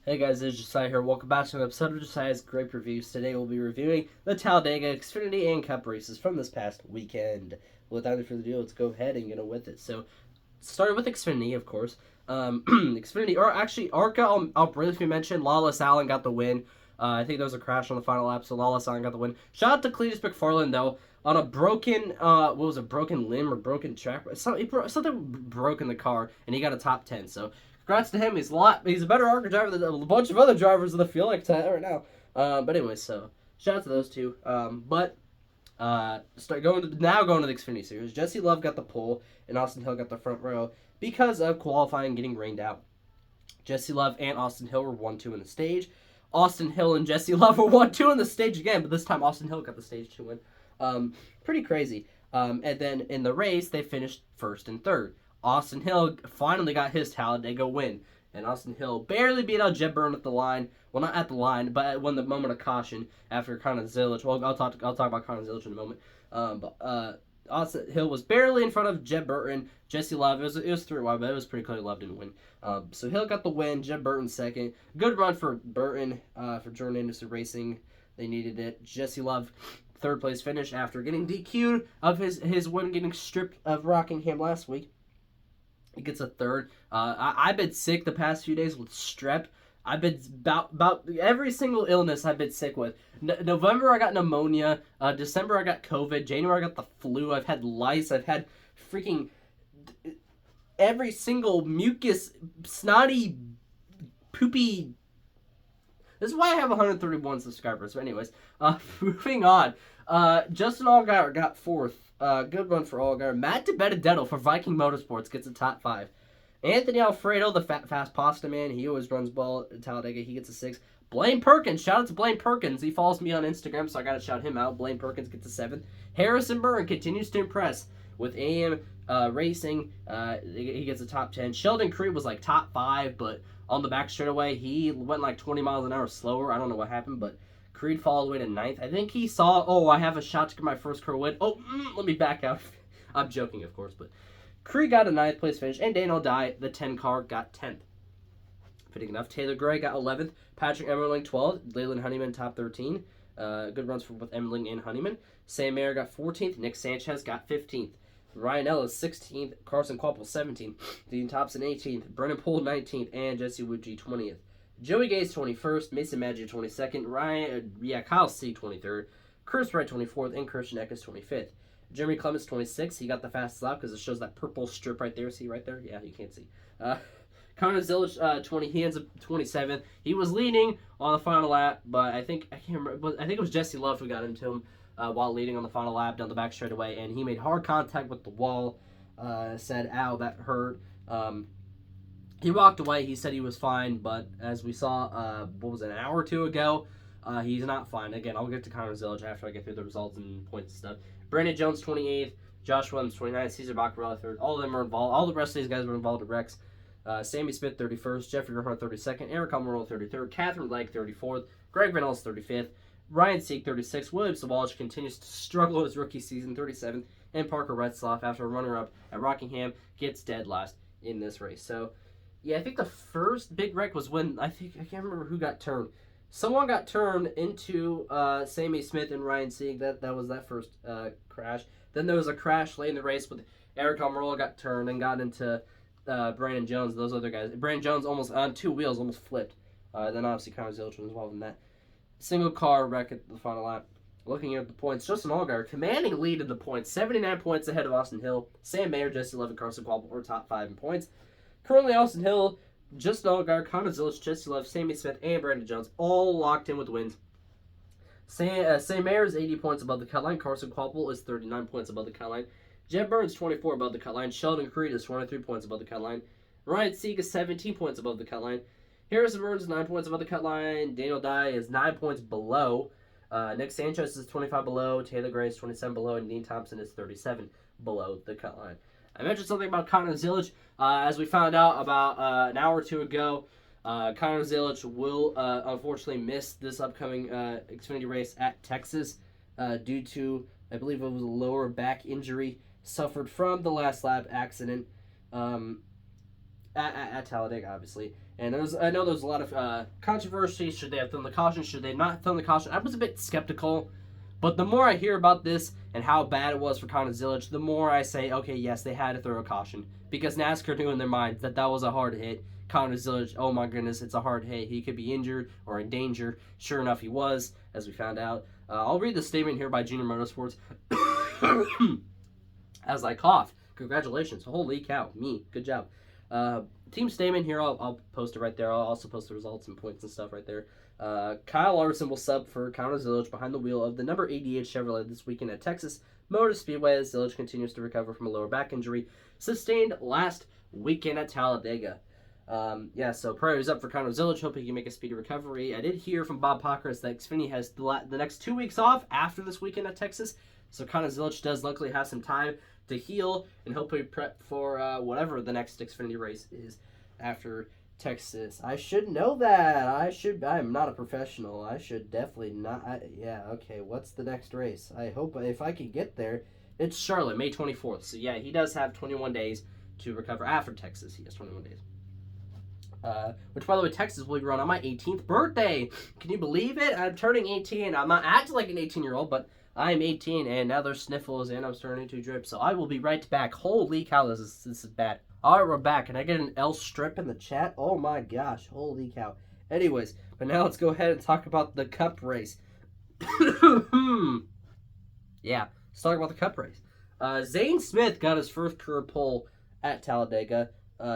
Hey guys, it's Josiah here. Welcome back to an episode of Josiah's Grape Reviews. Today we'll be reviewing the Talladega Xfinity and Cup races from this past weekend. Without any further ado, let's go ahead and get on with it. So, starting with Xfinity, of course. Xfinity, or actually, ARCA, I'll briefly mention, Lawless Allen got the win. I think there was a crash on the final lap, so Lawless Allen got the win. Shout out to Cletus McFarland, though, on a broken, broken limb or broken track? Something broke in the car, and he got a top 10, so congrats to him. He's a better ARCA driver than a bunch of other drivers in the field, like that right now. But anyway, so shout out to those two. Going to the Xfinity Series. Jesse Love got the pole, and Austin Hill got the front row because of qualifying getting rained out. Jesse Love and Austin Hill were 1-2 in the stage. Austin Hill and Jesse Love were 1-2 in the stage again, but this time Austin Hill got the stage 2 win. Pretty crazy. And then in the race, they finished first and third. Austin Hill finally got his Talladega win. And Austin Hill barely beat out Jeb Burton at the line. Well, not at the line, but at the moment of caution after Conor Zilic. Well, I'll talk about Conor Zilic in a moment. Austin Hill was barely in front of Jeb Burton. Jesse Love, it was 3 wide, but it was pretty clear Love didn't win. So Hill got the win. Jeb Burton second. Good run for Burton, for Jordan Anderson Racing. They needed it. Jesse Love, third place finish after getting DQ'd of his win, getting stripped of Rockingham last week. He gets a third. I've been sick the past few days with strep. I've been about every single illness I've been sick with. November I got pneumonia. December I got COVID. January I got the flu. I've had lice. I've had freaking every single mucus, snotty, poopy. This is why I have 131 subscribers. But anyways, moving on. Justin Allgaier got fourth. Good run for Allgaier. Matt DiBenedetto for Viking Motorsports gets a top 5. Anthony Alfredo, the fast pasta man, he always runs well at Talladega. He gets a 6. Blaine Perkins, shout out to Blaine Perkins. He follows me on Instagram, so I got to shout him out. Blaine Perkins gets a 7. Harrison Byrne continues to impress with AM Racing. He gets a top 10. Sheldon Creed was like top 5, but on the back straightaway, he went like 20 miles an hour slower. I don't know what happened, but Creed fall all the way to 9th. I think he saw, I have a shot to get my first career win. Let me back out. I'm joking, of course, but Creed got a 9th place finish, and Daniel Dye, the 10 car, got 10th. Fitting enough. Taylor Gray got 11th. Patrick Emmerling, 12th. Leyland Honeyman, top 13. Good runs for both Emmerling and Honeyman. Sam Mayer got 14th. Nick Sanchez got 15th. Ryan Ellis, 16th. Carson Quapple, 17th. Dean Thompson, 18th. Brennan Poole, 19th. And Jesse Woodgee, 20th. Joey Gase, 21st. Mason Maggi, 22nd. Kyle C., 23rd. Chris Wright, 24th. And Christian Eckes, 25th. Jeremy Clements, 26th. He got the fastest lap because it shows that purple strip right there. See right there? Yeah, you can't see. Conor Zilic, 20. He ends up 27th. He was leading on the final lap, but I can't remember. But I think it was Jesse Love who got into him while leading on the final lap down the back straightaway, and he made hard contact with the wall. Said, "Ow, that hurt." He walked away. He said he was fine, but as we saw, an hour or two ago, he's not fine. Again, I'll get to Conor Zilic after I get through the results and points and stuff. Brandon Jones, 28th. Josh Williams, 29th. Caesar Baccarella, 3rd. All of them are involved. All the rest of these guys were involved in wrecks. Sammy Smith, 31st. Jeffrey Earnhardt, 32nd. Eric Almirola, 33rd. Catherine Legg, 34th. Greg Van Ellis, 35th. Ryan Sieg, 36th. William Sawalich continues to struggle his rookie season, 37th. And Parker Retzlaff, after a runner-up at Rockingham, gets dead last in this race. So, yeah, I think the first big wreck was when, I can't remember who got turned. Someone got turned into Sammy Smith and Ryan Sieg. That was that first crash. Then there was a crash late in the race with Eric Almirola got turned and got into Brandon Jones. Those other guys. Brandon Jones almost on 2 wheels, almost flipped. Then obviously Conor Zilic was involved in that. Single car wreck at the final lap. Looking at the points, Justin Allgaier commanding lead in the points, 79 points ahead of Austin Hill. Sam Mayer, Jesse Love, and Carson Quapple were top 5 in points. Currently, Austin Hill, Justin Allgaier, Conor Zilic, Jesse Love, Sammy Smith, and Brandon Jones all locked in with wins. Sam Mayer is 80 points above the cut line. Carson Quapple is 39 points above the cut line. Jeb Burns 24 above the cut line. Sheldon Creed is 23 points above the cut line. Ryan Sieg is 17 points above the cut line. Harrison Burns is 9 points above the cut line. Daniel Dye is 9 points below. Nick Sanchez is 25 below. Taylor Gray is 27 below. And Dean Thompson is 37 below the cut line. I mentioned something about Conor Zilic. As we found out about an hour or two ago, Conor Zilic will unfortunately miss this upcoming Xfinity race at Texas due to, I believe it was a lower back injury suffered from the last lap accident at Talladega, obviously. And I know there's a lot of controversy. Should they have thrown the caution? Should they not have thrown the caution? I was a bit skeptical. But the more I hear about this and how bad it was for Connor Zilic, the more I say, okay, yes, they had to throw a caution. Because NASCAR knew in their minds that was a hard hit. Connor Zilic, oh my goodness, it's a hard hit. He could be injured or in danger. Sure enough, he was, as we found out. I'll read the statement here by Junior Motorsports as I cough. Congratulations. Holy cow. Me. Good job. Team statement here. I'll post it right there. I'll also post the results and points and stuff right there. Kyle Larson will sub for Connor Zilic behind the wheel of the number 88 Chevrolet this weekend at Texas Motor Speedway as Zilic continues to recover from a lower back injury sustained last weekend at Talladega. So prayers up for Connor Zilic. Hope he can make a speedy recovery. I did hear from Bob Pockers that Xfinity has the next 2 weeks off after this weekend at Texas. So Connor Zilic does luckily have some time to heal and hopefully prep for whatever the next Xfinity race is after Texas. I should know that. I'm not a professional. I should definitely not. Okay. What's the next race? I hope if I can get there. It's Charlotte, May 24th. So yeah, he does have 21 days to recover after Texas. He has 21 days. Which, by the way, Texas will be run on my 18th birthday. Can you believe it? I'm turning 18. I'm not acting like an 18-year-old, but I'm 18, and now there's sniffles, and I'm starting to drip. So I will be right back. Holy cow, this is bad. All right, we're back. Can I get an L strip in the chat? Oh, my gosh. Holy cow. Anyways, but now let's go ahead and talk about the Cup race. Yeah, let's talk about the Cup race. Zane Smith got his first career pole at Talladega.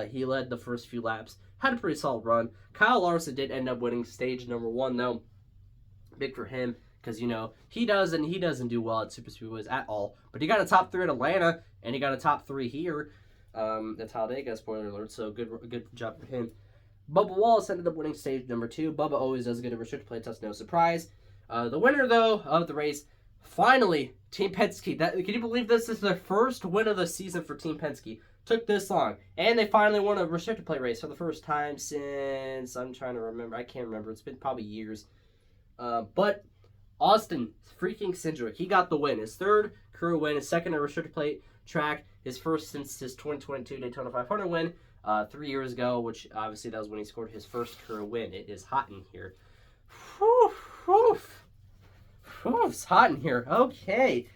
He led the first few laps. Had a pretty solid run. Kyle Larson did end up winning stage number 1, though. Big for him, because, he doesn't do well at super speedways at all. But he got a top 3 at Atlanta, and he got a top 3 here at Talladega, spoiler alert, so good job for him. Bubba Wallace ended up winning stage number 2. Bubba always does good at restricted play test, no surprise. The winner, though, of the race, finally, Team Penske. Can you believe this is their first win of the season for Team Penske? Took this long. And they finally won a restricted play race for the first time since, I'm trying to remember, I can't remember, it's been probably years. But Austin freaking Cindric, he got the win. His third career win, his second at restricted play track, his first since his 2022 Daytona 500 win 3 years ago, which obviously that was when he scored his first career win. It is hot in here. It's hot in here. Okay.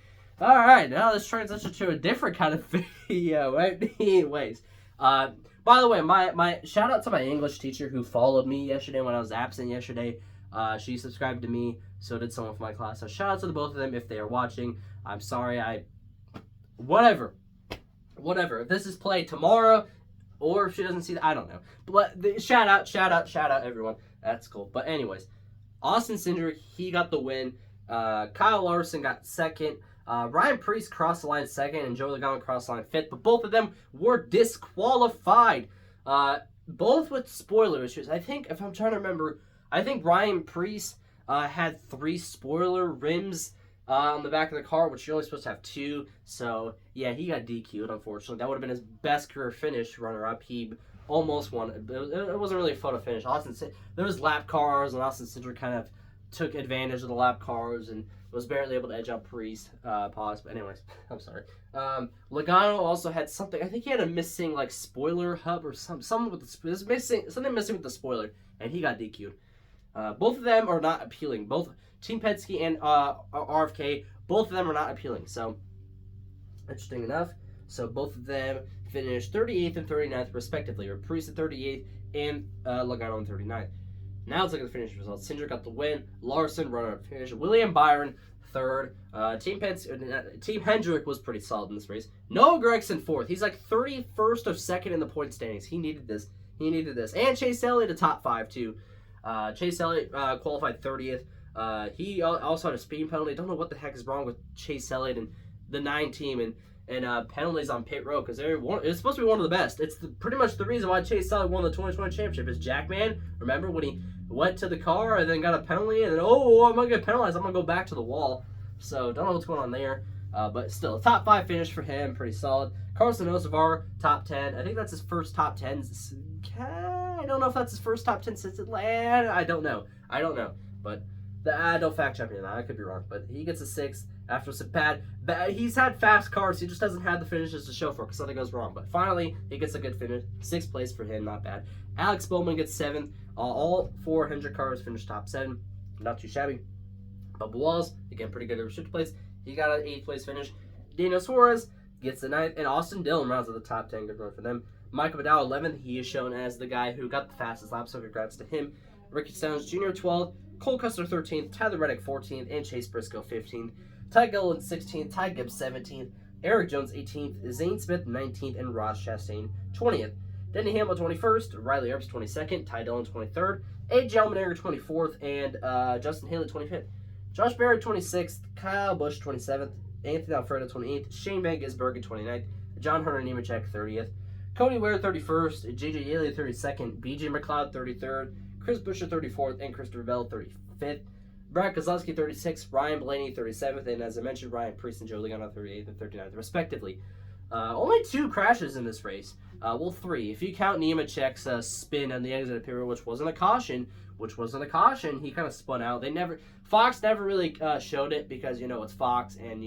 All right, now let's transition to a different kind of video. Anyways, by the way, my shout out to my English teacher who followed me yesterday when I was absent yesterday. She subscribed to me, so did someone from my class. So shout out to the both of them if they are watching. I'm sorry, whatever. If this is played tomorrow, or if she doesn't see that, I don't know. But shout out, everyone. That's cool. But anyways, Austin Cindric, he got the win. Kyle Larson got second. Ryan Preece crossed the line second, and Joey Logano crossed the line fifth. But both of them were disqualified. Both with spoiler issues. I think, if I'm trying to remember, I think Ryan Preece had 3 spoiler rims on the back of the car, which you're only supposed to have 2. So, yeah, he got DQ'd, unfortunately. That would have been his best career finish, runner-up. He almost won. It wasn't really a photo finish. There was lap cars, and Austin Cindric kind of took advantage of the lap cars and was barely able to edge out Preece. But anyways, I'm sorry. Logano also had something. I think he had a missing spoiler hub or something with something missing with the spoiler, and he got DQ'd. Both of them are not appealing. Both Team Penske and RFK, both of them are not appealing. So, interesting enough. So, both of them finished 38th and 39th, respectively. Or Preece at 38th and Logano in 39th. Now let's look at the finish results. Cindric got the win. Larson, runner-up finish. William Byron, third. Team Hendrick was pretty solid in this race. Noah Gragson, fourth. He's 31st of second in the point standings. He needed this. And Chase Elliott, a top 5, too. Chase Elliott qualified 30th. He also had a speeding penalty. I don't know what the heck is wrong with Chase Elliott and the 9 team and penalties on pit road, because it's supposed to be one of the best. It's pretty much the reason why Chase Elliott won the 2020 championship. Is Jackman. Remember when he went to the car and then got a penalty and then, I'm going to get penalized. I'm going to go back to the wall. So, don't know what's going on there. But still, a top 5 finish for him. Pretty solid. Carson Ozavar, top 10. I think that's his first top 10. I don't know if that's his first top 10 since Atlanta. I don't know. But Don't fact check me on that. I could be wrong, but he gets a 6th after some bad. He's had fast cars. He just doesn't have the finishes to show for it because something goes wrong. But finally, he gets a good finish. 6th place for him, not bad. Alex Bowman gets 7th. All 4 Hendrick cars finished top 7. Not too shabby. Bubba Walls, again, pretty good at restricted place. He got an 8th place finish. Daniel Suarez gets the 9th. And Austin Dillon rounds out the top 10. Good run for them. Michael Badal, 11th. He is shown as the guy who got the fastest lap, so congrats to him. Ricky Stenhouse Jr., 12th. Cole Custer, 13th. Tyler Reddick, 14th. And Chase Briscoe, 15th. Ty Gilliland, 16th. Ty Gibbs, 17th. Eric Jones, 18th. Zane Smith, 19th. And Ross Chastain, 20th. Denny Hamlin, 21st. Riley Earps, 22nd. Ty Dillon, 23rd. A.J. Allmendinger, 24th. And Justin Haley, 25th. Josh Berry, 26th. Kyle Busch, 27th. Anthony Alfredo, 28th. Shane Van Gisbergen, 29th. John Hunter Nemechek, 30th. Cody Ware, 31st. J.J. Yeley, 32nd. B.J. McLeod, 33rd. Chris Buescher, 34th. And Christopher Bell, 35th. Brad Keselowski, 36th. Ryan Blaney, 37th. And as I mentioned, Ryan Preece and Joe Logano, 38th and 39th, respectively. Only 2 crashes in this race. Well, 3. If you count Nemechek's spin on the exit of pit road, which wasn't a caution. He kind of spun out. Fox never really showed it because, it's Fox and,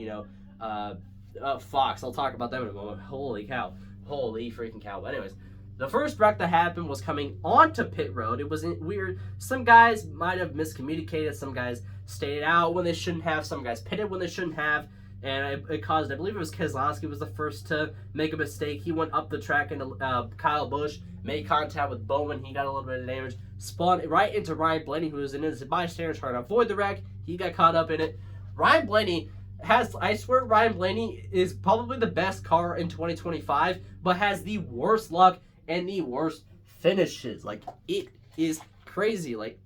Fox. I'll talk about them in a moment. Holy cow. Holy freaking cow. But anyways, the first wreck that happened was coming onto pit road. It was weird. Some guys might have miscommunicated. Some guys stayed out when they shouldn't have. Some guys pitted when they shouldn't have. And it caused, I believe it was Keselowski was the first to make a mistake. He went up the track into Kyle Busch, made contact with Bowman. He got a little bit of damage. Spun right into Ryan Blaney, who was in his bystander trying to avoid the wreck. He got caught up in it. Ryan Blaney I swear Ryan Blaney is probably the best car in 2025, but has the worst luck and the worst finishes. Like, it is crazy. Like,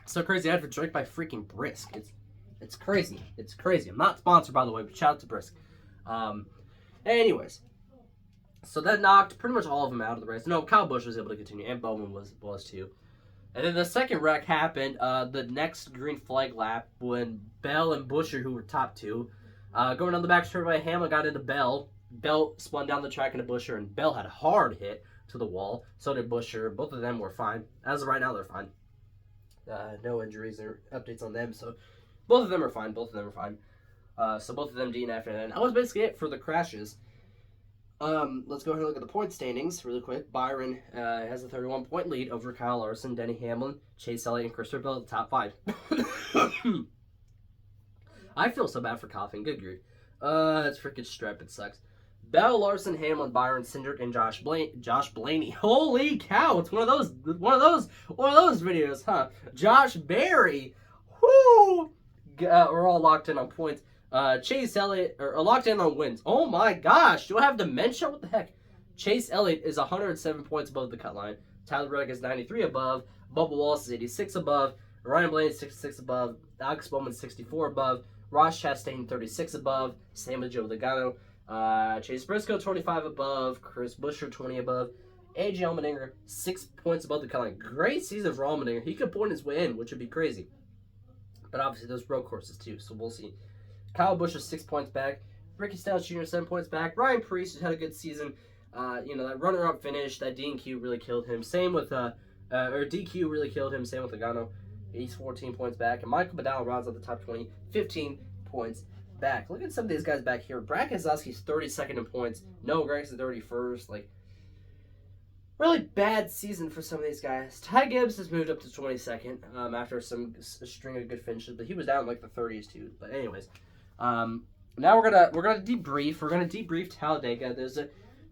so crazy. I had to drink my freaking Brisk. It's crazy. It's crazy. I'm not sponsored, by the way, but shout out to Brisk. Anyways, so that knocked pretty much all of them out of the race. No, Kyle Busch was able to continue, and Bowman was too. And then the second wreck happened the next green flag lap when Bell and Buescher, who were top 2, going down the back straightaway. Hamlin got into Bell. Bell spun down the track into Buescher, and Bell had a hard hit to the wall. So did Buescher. Both of them were fine. As of right now, they're fine. No injuries or updates on them. So both of them are fine. So both of them DNF'd. And that was basically it for the crashes. Let's go ahead and look at the point standings really quick. Byron has a 31-point lead over Kyle Larson, Denny Hamlin, Chase Elliott, and Christopher Bell at the top 5. I feel so bad for coughing. Good grief. It's freaking strep. It sucks. Bell, Larson, Hamlin, Byron, Cindric, and Josh Blaney. Holy cow! It's one of those videos, huh? Josh Berry. Whoo! We're all locked in on points. Chase Elliott, or locked in on wins. Oh my gosh, do I have dementia? What the heck? Chase Elliott is 107 points above the cut line. Tyler Reddick is 93 above. Bubba Wallace is 86 above. Ryan Blaney is 66 above. Alex Bowman 64 above. Ross Chastain 36 above. Same with Joe Logano. Chase Briscoe 25 above. Chris Buescher 20 above. A.J. Allmendinger 6 points above the cut line. Great season for Allmendinger. He could point his way in, which would be crazy. But obviously those road courses too, so we'll see. Kyle Busch is 6 points back. Ricky Stenhouse Jr. 7 points back. Ryan Preece has had a good season. That runner-up finish, that DQ really killed him. Same with DQ really killed him. Same with Logano. He's 14 points back. And Michael Badal rounds out the top 20, 15 points back. Look at some of these guys back here. Brad Keselowski's 32nd in points. Noah Gragson's 31st. Like, really bad season for some of these guys. Ty Gibbs has moved up to 22nd after a string of good finishes, but he was down in like the 30s too. But anyways, now we're gonna debrief. We're gonna debrief Talladega. There's a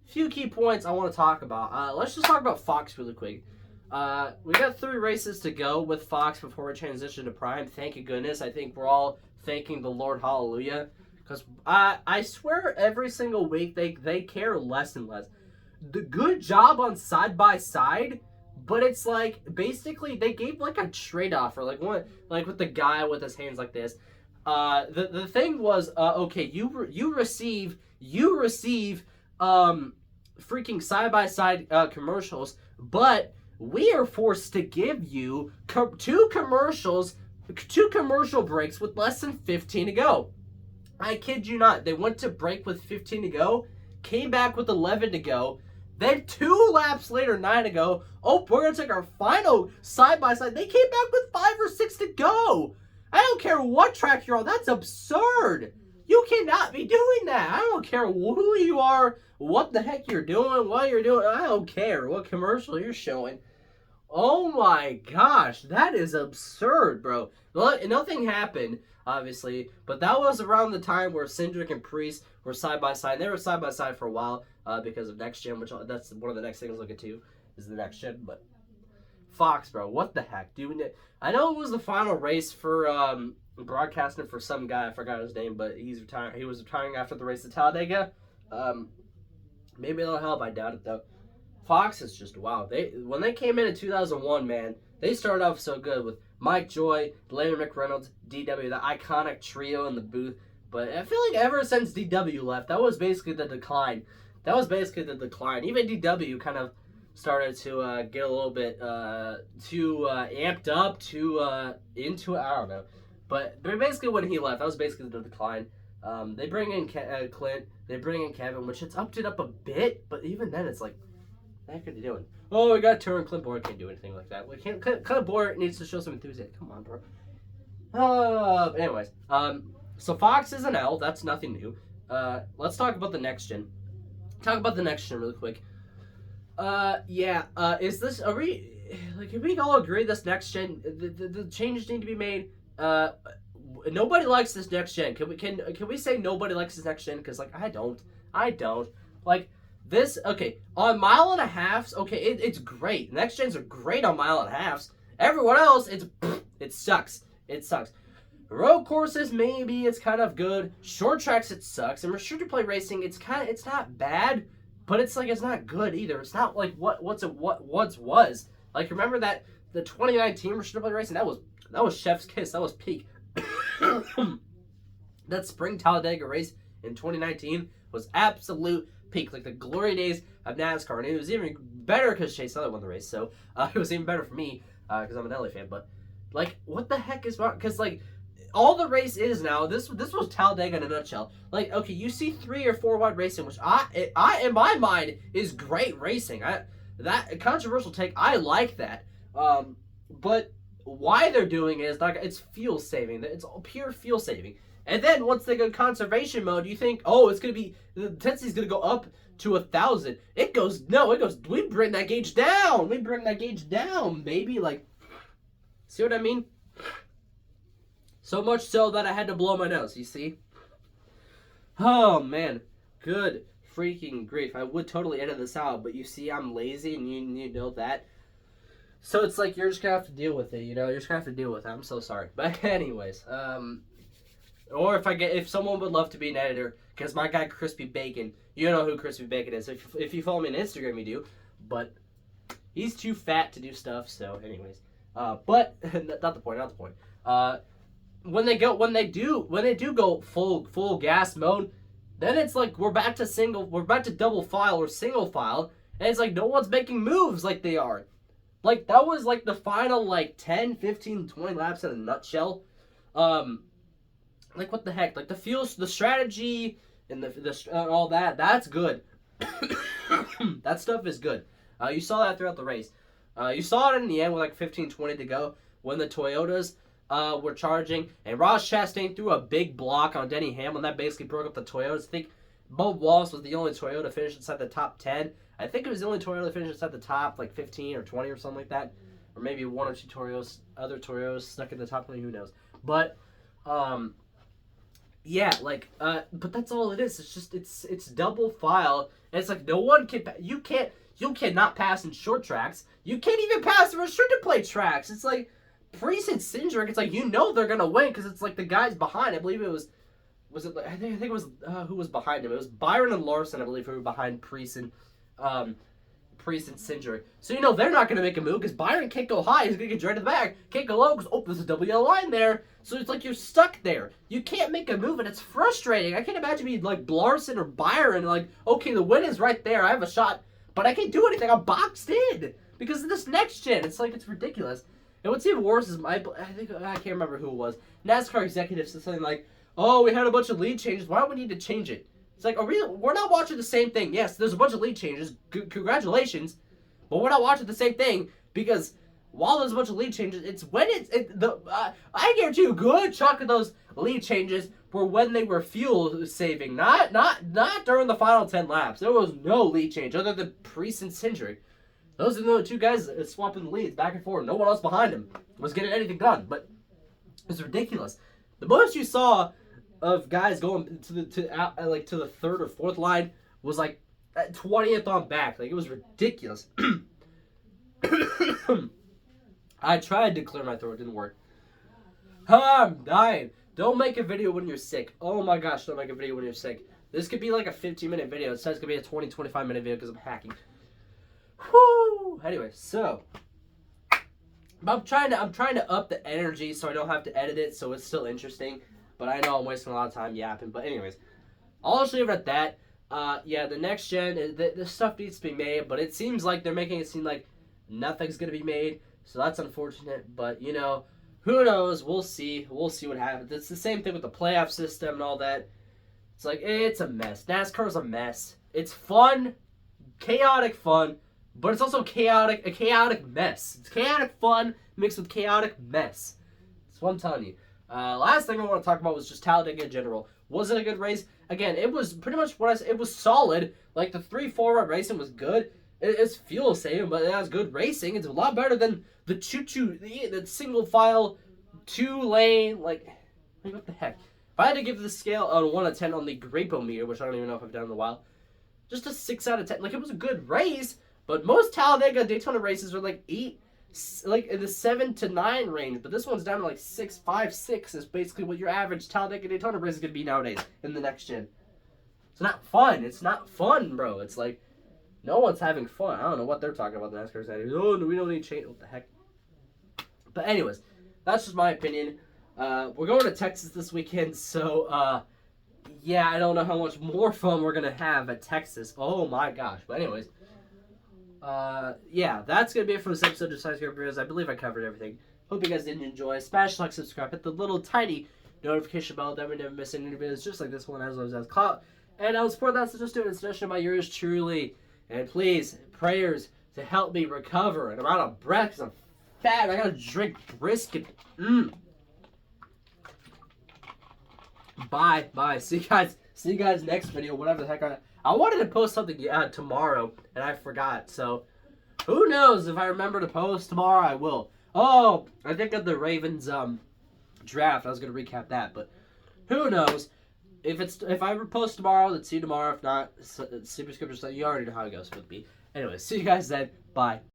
few key points I want to talk about. Let's just talk about Fox really quick. We got 3 races to go with Fox before we transition to Prime. Thank you goodness. I think we're all thanking the Lord, hallelujah, because I swear every single week they care less and less. The good job on side by side, but it's like basically they gave like a trade offer, like with the guy with his hands like this. The thing was okay, you receive freaking side by side commercials, but we are forced to give you 2 commercial breaks with less than 15 to go. I kid you not. They went to break with 15 to go, came back with 11 to go. Then 2 laps later, 9 to go, oh, we're going to take our final side-by-side. They came back with 5 or 6 to go. I don't care what track you're on. That's absurd. You cannot be doing that. I don't care who you are, what the heck you're doing, what you're doing. I don't care what commercial you're showing. Oh my gosh, that is absurd, bro. Nothing happened, obviously, but that was around the time where Cindric and Priest were side-by-side. They were side-by-side for a while because of Next Gen, which that's one of the next things I'll get to, is the Next Gen. But Fox, bro, what the heck? I know it was the final race for broadcasting for some guy. I forgot his name, but he's retiring. He was retiring after the race at Talladega. Maybe that'll help. I doubt it, though. Fox is just, wow. When they came in 2001, man, they started off so good with Mike Joy, Larry McReynolds, DW, the iconic trio in the booth. But I feel like ever since DW left, that was basically the decline. Even DW kind of started to get a little bit too amped up, into it. I don't know. But basically when he left, that was basically the decline. They bring in Clint, they bring in Kevin, which it's upped it up a bit, but even then it's like, what the heck are they doing? Oh, we got Turner. Clint Boyer can't do anything like that. Clint Boyer needs to show some enthusiasm. Come on, bro. Anyways, so Fox is an L. That's nothing new. Let's talk about the Next Gen. Really quick. Can we all agree this Next Gen, the changes need to be made? Nobody likes this Next Gen. Can we say nobody likes this Next Gen? Because, like, I don't. Like, this, okay, on 1.5 miles, okay, it's great. Next Gens are great on 1.5 miles. Everyone else, it sucks. Road courses, maybe it's kind of good. Short tracks, it sucks. And restricted play racing, it's not bad, but it's not good either. It's not like what once was. Like, remember that the 2019 restricted play racing, that was chef's kiss. That was peak. That spring Talladega race in 2019 was absolute peak, like the glory days of NASCAR, and it was even better because Chase Elliott won the race, so it was even better for me because I'm an LA fan. But like, what the heck is wrong? Because like, all the race is now, this was Talladega in a nutshell. Like, okay, you see 3 or 4 wide racing, which I in my mind is great racing. That controversial take, I like that. But why they're doing it is like, it's fuel saving. It's pure fuel saving. And then once they go conservation mode, you think, oh, it's gonna be, the intensity's gonna go up to 1,000. It goes, we bring that gauge down. Baby. Like, see what I mean? So much so that I had to blow my nose, you see? Oh, man. Good freaking grief. I would totally edit this out, but you see, I'm lazy, and you know that. So it's like, you're just gonna have to deal with it, you know? You're just gonna have to deal with it. I'm so sorry. But anyways, or if someone would love to be an editor, because my guy Crispy Bacon, you know who Crispy Bacon is. If you follow me on Instagram, you do. But he's too fat to do stuff. So, anyways, but not the point. When they do go full gas mode, then it's like we're back to double file or single file, and it's like no one's making moves like they are. Like, that was like the final like 10, 15, 20 laps in a nutshell. Like, what the heck? Like, the strategy, and all that, that's good. That stuff is good. You saw that throughout the race. You saw it in the end with like 15, 20 to go when the Toyotas were charging, and Ross Chastain threw a big block on Denny Hamlin. That basically broke up the Toyotas. I think Bubba Wallace was the only Toyota to finish inside the top 10. I think it was the only Toyota to finish inside the top like 15 or 20 or something like that. Or maybe 1 or 2 other Toyotas stuck in the top 20, who knows. But, yeah, like, but that's all it is. It's just, it's double file, and it's like no one can, you cannot pass in short tracks. You can't even pass the restricted plate tracks. It's like, Priest and Cindric, it's like, you know they're gonna win, because it's like the guys behind, I believe it was I think it was, who was behind him? It was Byron and Larson, I believe, who were behind Priest and Cindric. So, you know, they're not going to make a move because Byron can't go high. He's going to get right to the back. Can't go low because, oh, there's a double yellow line there. So it's like you're stuck there. You can't make a move, and it's frustrating. I can't imagine being like Larson or Byron, like, okay, the win is right there. I have a shot, but I can't do anything. I'm boxed in because of this Next Gen. It's like, it's ridiculous. And what's even worse is I can't remember who it was. NASCAR executive said something like, oh, we had a bunch of lead changes. Why do we need to change it? It's like, we're not watching the same thing. Yes, there's a bunch of lead changes. Congratulations. But we're not watching the same thing because while there's a bunch of lead changes, it's when I guarantee you a good chunk of those lead changes were when they were fuel saving, not during the final 10 laps. There was no lead change other than Priest and Cindric. Those are the only two guys swapping the leads back and forth. No one else behind him was getting anything done. But it's ridiculous. The most you saw of guys going to the third or fourth line was like at 20th on back. Like, it was ridiculous. I tried to clear my throat, it didn't work. I'm dying. Don't make a video when you're sick. Oh my gosh, don't make a video when you're sick. This could be like a 15-minute video. It says it's gonna be a 25-minute video because I'm hacking. Whoo! Anyway, so I'm trying to up the energy so I don't have to edit it, so it's still interesting. But I know I'm wasting a lot of time yapping. But anyways, I'll just leave it at that. Yeah, the next gen, the stuff needs to be made, but it seems like they're making it seem like nothing's gonna be made. So that's unfortunate. But you know, who knows? We'll see. We'll see what happens. It's the same thing with the playoff system and all that. It's like, it's a mess. NASCAR's a mess. It's fun, chaotic fun, but it's also a chaotic mess. It's chaotic fun mixed with chaotic mess. That's what I'm telling you. Last thing I want to talk about was just Talladega in general. Was it a good race? Again, it was pretty much what I said. It was solid. Like, the 3-4 run racing was good. It's fuel saving, but it has good racing. It's a lot better than the the single file, 2-lane, like what the heck? If I had to give this scale on 1 to 10 on the Grape meter, which I don't even know if I've done in a while, just a 6 out of 10. Like, it was a good race, but most Talladega Daytona races are like 8, like in the 7 to 9 range. But this one's down to like 6, 5, 6 is basically what your average Talladega Daytona race is gonna be nowadays in the next gen. It's not fun. It's not fun, bro. It's like no one's having fun. I don't know what they're talking about. The NASCAR saying, "Oh, no, we don't need change." What the heck? But anyways, that's just my opinion. We're going to Texas this weekend, so yeah, I don't know how much more fun we're gonna have at Texas. Oh my gosh! But anyways, yeah, that's gonna be it for this episode of Josiah's Grape Videos. I believe I covered everything. Hope you guys did enjoy. Smash like, subscribe, hit the little tiny notification bell that we never miss any videos, just like this one as always as clout. And I will support that suggestion and suggestion by yours truly. And please, prayers to help me recover. And I'm out of breath because I'm fat. I gotta drink brisket. Bye. See you guys next video. Whatever the heck I wanted to post something tomorrow and I forgot. So who knows if I remember to post tomorrow? I will. Oh, I think of the Ravens draft. I was gonna recap that, but who knows? If I post tomorrow, let's see you tomorrow. If not, super scripture stuff. You already know how it goes with me. Anyway, see you guys then. Bye.